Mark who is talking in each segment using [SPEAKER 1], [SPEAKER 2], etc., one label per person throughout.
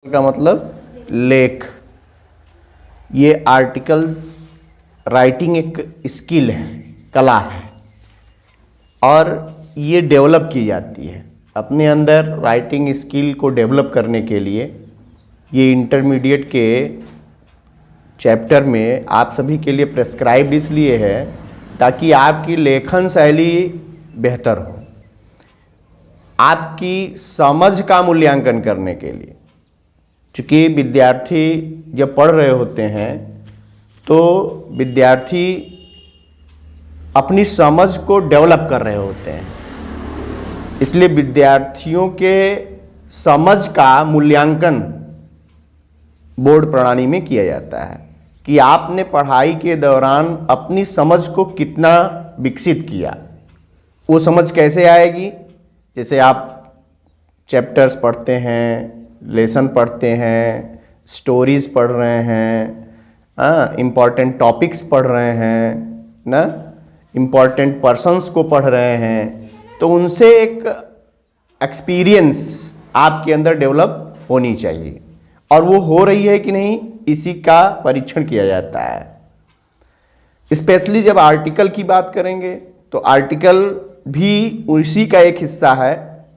[SPEAKER 1] का मतलब लेख। ये आर्टिकल राइटिंग एक स्किल है, कला है, और ये डेवलप की जाती है। अपने अंदर राइटिंग स्किल को डेवलप करने के लिए ये इंटरमीडिएट के चैप्टर में आप सभी के लिए प्रेस्क्राइब्ड इसलिए है ताकि आपकी लेखन शैली बेहतर हो, आपकी समझ का मूल्यांकन करने के लिए। चूँकि विद्यार्थी जब पढ़ रहे होते हैं तो विद्यार्थी अपनी समझ को डेवलप कर रहे होते हैं, इसलिए विद्यार्थियों के समझ का मूल्यांकन बोर्ड प्रणाली में किया जाता है कि आपने पढ़ाई के दौरान अपनी समझ को कितना विकसित किया। वो समझ कैसे आएगी? जैसे आप चैप्टर्स पढ़ते हैं, लेसन पढ़ते हैं, स्टोरीज पढ़ रहे हैं, इम्पॉर्टेंट टॉपिक्स पढ़ रहे हैं ना, इम्पॉर्टेंट पर्सन्स को पढ़ रहे हैं, तो उनसे एक एक्सपीरियंस आपके अंदर डेवलप होनी चाहिए, और वो हो रही है कि नहीं इसी का परीक्षण किया जाता है। स्पेशली जब आर्टिकल की बात करेंगे तो आर्टिकल भी उसी का एक हिस्सा है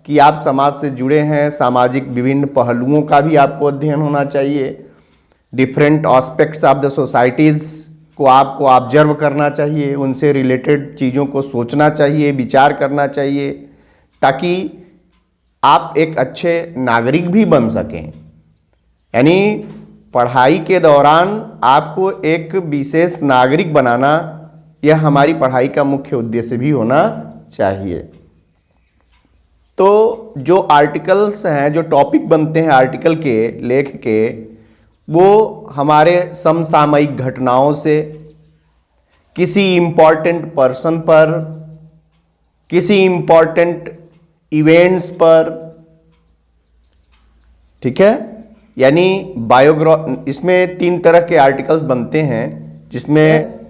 [SPEAKER 1] कि आप समाज से जुड़े हैं, सामाजिक विभिन्न पहलुओं का भी आपको अध्ययन होना चाहिए, different aspects of the societies को आपको ऑब्जर्व करना चाहिए, उनसे रिलेटेड चीज़ों को सोचना चाहिए, विचार करना चाहिए, ताकि आप एक अच्छे नागरिक भी बन सकें। यानी पढ़ाई के दौरान आपको एक विशेष नागरिक बनाना, यह हमारी पढ़ाई का मुख्य उद्देश्य भी होना चाहिए। तो जो आर्टिकल्स हैं, जो टॉपिक बनते हैं आर्टिकल के, लेख के, वो हमारे समसामयिक घटनाओं से, किसी इम्पॉर्टेंट पर्सन पर, किसी इम्पॉर्टेंट इवेंट्स पर, ठीक है। यानी इसमें 3 तरह के आर्टिकल्स बनते हैं, जिसमें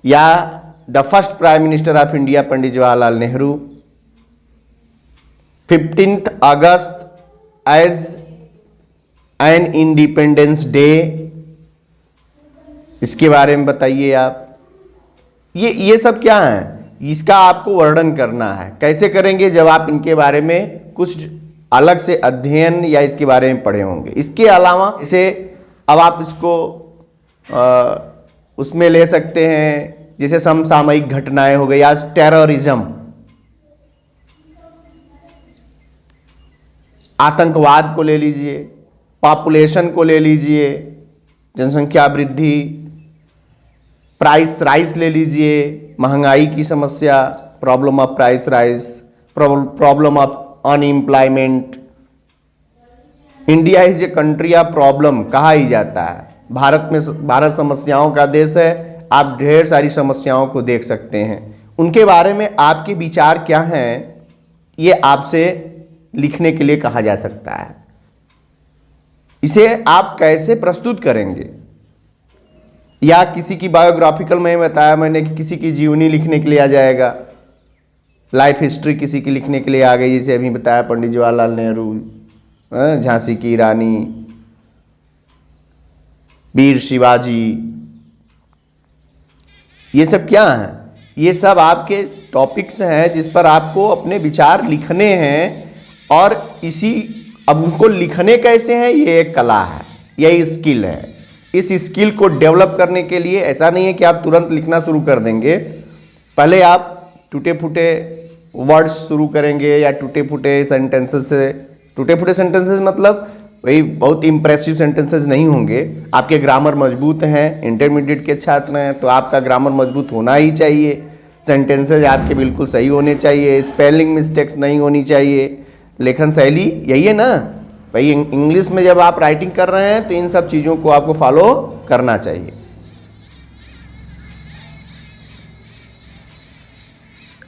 [SPEAKER 1] या the first prime minister of India Pandit Jawaharlal Nehru, 15 अगस्त एज एन इंडिपेंडेंस डे, इसके बारे में बताइए आप। ये सब क्या है? इसका आपको वर्णन करना है। कैसे करेंगे? जब आप इनके बारे में कुछ अलग से अध्ययन या इसके बारे में पढ़े होंगे। इसके अलावा इसे अब आप इसको उसमें ले सकते हैं, जैसे समसामयिक घटनाएं हो गई, आज टेररिज्म, आतंकवाद को ले लीजिए, पॉपुलेशन को ले लीजिए, जनसंख्या वृद्धि, प्राइस राइज ले लीजिए, महंगाई की समस्या, problem of price rise, problem of unemployment. India is a country of problem कहा ही जाता है। भारत समस्याओं का देश है। आप ढेर सारी समस्याओं को देख सकते हैं। उनके बारे में आपके विचार क्या हैं, ये आपसे लिखने के लिए कहा जा सकता है। इसे आप कैसे प्रस्तुत करेंगे? या किसी की बायोग्राफिकल में बताया मैंने कि किसी की जीवनी लिखने के लिए आ जाएगा, लाइफ हिस्ट्री किसी की लिखने के लिए आ गई, जैसे अभी बताया पंडित जवाहरलाल नेहरू, झांसी की रानी, वीर शिवाजी। ये सब क्या है? ये सब आपके टॉपिक्स हैं जिस पर आपको अपने विचार लिखने हैं, और अब उनको लिखने कैसे हैं, ये एक कला है, यही स्किल है। इस स्किल को डेवलप करने के लिए ऐसा नहीं है कि आप तुरंत लिखना शुरू कर देंगे। पहले आप टूटे फूटे वर्ड्स शुरू करेंगे या टूटे फूटे सेंटेंसेस से। टूटे फूटे सेंटेंसेस मतलब वही बहुत इंप्रेसिव सेंटेंसेस नहीं होंगे। आपके ग्रामर मजबूत हैं, इंटरमीडिएट के छात्र हैं, तो आपका ग्रामर मजबूत होना ही चाहिए, सेंटेंसेस आपके बिल्कुल सही होने चाहिए, स्पेलिंग मिस्टेक्स नहीं होनी चाहिए। लेखन शैली यही है ना भाई। इंग्लिश में जब आप राइटिंग कर रहे हैं तो इन सब चीज़ों को आपको फॉलो करना चाहिए।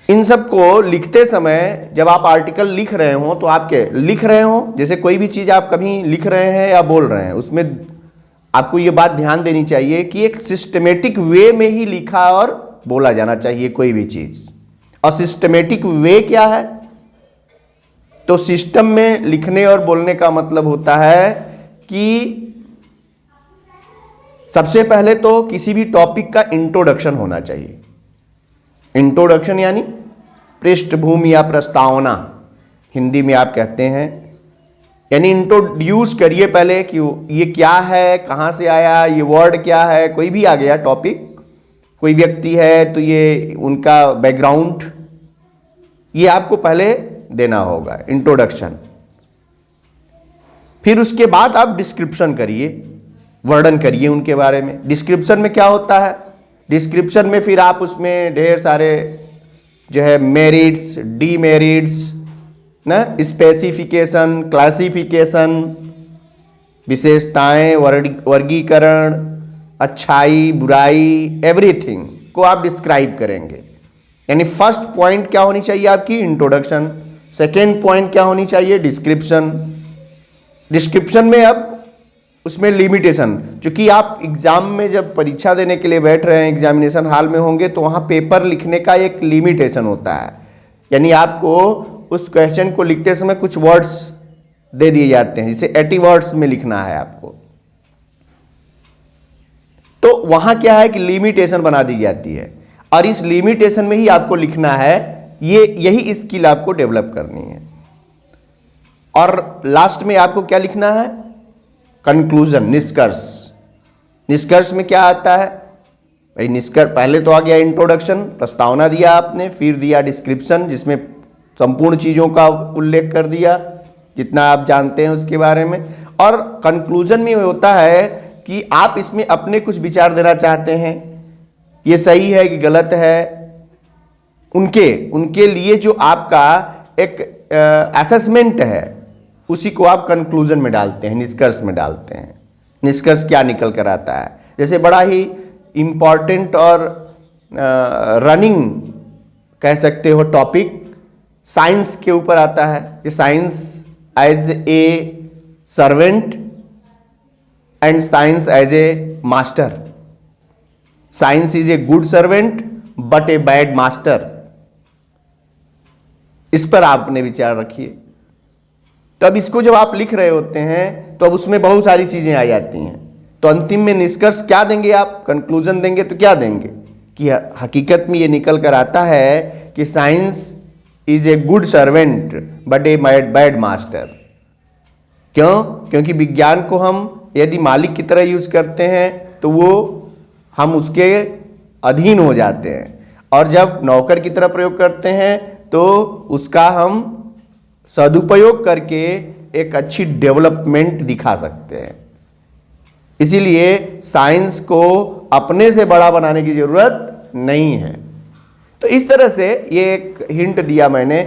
[SPEAKER 1] इन सब को लिखते समय जब आप आर्टिकल लिख रहे हो तो आपके लिख रहे हो, जैसे कोई भी चीज़ आप कभी लिख रहे हैं या बोल रहे हैं, उसमें आपको ये बात ध्यान देनी चाहिए कि एक सिस्टमेटिक वे में ही लिखा और बोला जाना चाहिए कोई भी चीज़। और सिस्टमेटिक वे क्या है? तो सिस्टम में लिखने और बोलने का मतलब होता है कि सबसे पहले तो किसी भी टॉपिक का इंट्रोडक्शन होना चाहिए। इंट्रोडक्शन यानी पृष्ठभूमि या प्रस्तावना, हिंदी में आप कहते हैं। यानी इंट्रोड्यूस करिए पहले कि ये क्या है, कहाँ से आया, ये वर्ड क्या है। कोई भी आ गया टॉपिक, कोई व्यक्ति है तो ये उनका बैकग्राउंड, ये आपको पहले देना होगा, इंट्रोडक्शन। फिर उसके बाद आप डिस्क्रिप्शन करिए, वर्णन करिए उनके बारे में। डिस्क्रिप्शन में क्या होता है, डिस्क्रिप्शन में फिर आप उसमें ढेर सारे जो है मेरिट्स, डीमेरिट्स ना, स्पेसिफिकेशन, क्लासिफिकेशन, विशेषताएं, वर्गीकरण, अच्छाई, बुराई, एवरीथिंग को आप डिस्क्राइब करेंगे। यानी फर्स्ट पॉइंट क्या होनी चाहिए आपकी, इंट्रोडक्शन। सेकेंड पॉइंट क्या होनी चाहिए, डिस्क्रिप्शन। डिस्क्रिप्शन में अब उसमें लिमिटेशन, क्योंकि आप एग्जाम में जब परीक्षा देने के लिए बैठ रहे हैं, एग्जामिनेशन हॉल में होंगे, तो वहाँ पेपर लिखने का एक लिमिटेशन होता है। यानी आपको उस क्वेश्चन को लिखते समय कुछ वर्ड्स दे दिए जाते हैं, जिसे 80 वर्ड्स में लिखना है आपको। तो वहाँ क्या है कि लिमिटेशन बना दी जाती है, और इस लिमिटेशन में ही आपको लिखना है। यही स्किल आपको डेवलप करनी है। और लास्ट में आपको क्या लिखना है, कंक्लूजन, निष्कर्ष। निष्कर्ष में क्या आता है भाई, निष्कर्ष पहले तो आ गया इंट्रोडक्शन, प्रस्तावना दिया आपने, फिर दिया डिस्क्रिप्शन जिसमें संपूर्ण चीज़ों का उल्लेख कर दिया जितना आप जानते हैं उसके बारे में, और कंक्लूजन में होता है कि आप इसमें अपने कुछ विचार देना चाहते हैं, ये सही है कि गलत है। उनके लिए जो आपका एक असेसमेंट है उसी को आप कंक्लूजन में डालते हैं, निष्कर्ष में डालते हैं। निष्कर्ष क्या निकल कर आता है, जैसे बड़ा ही इम्पॉर्टेंट और रनिंग कह सकते हो टॉपिक साइंस के ऊपर आता है कि science as a servant and science as a master. Science is a good servant but a bad master. इस पर आपने विचार रखिए। तो अब इसको जब आप लिख रहे होते हैं तो अब उसमें बहुत सारी चीजें आ जाती हैं। तो अंतिम में निष्कर्ष क्या देंगे आप, कंक्लूजन देंगे तो क्या देंगे कि हकीकत में ये निकल कर आता है कि science is a good servant but a bad master. क्यों? क्योंकि विज्ञान को हम यदि मालिक की तरह यूज करते हैं तो वो हम उसके अधीन हो जाते हैं, और जब नौकर की तरह प्रयोग करते हैं तो उसका हम सदुपयोग करके एक अच्छी डेवलपमेंट दिखा सकते हैं। इसीलिए साइंस को अपने से बड़ा बनाने की जरूरत नहीं है। तो इस तरह से ये एक हिंट दिया मैंने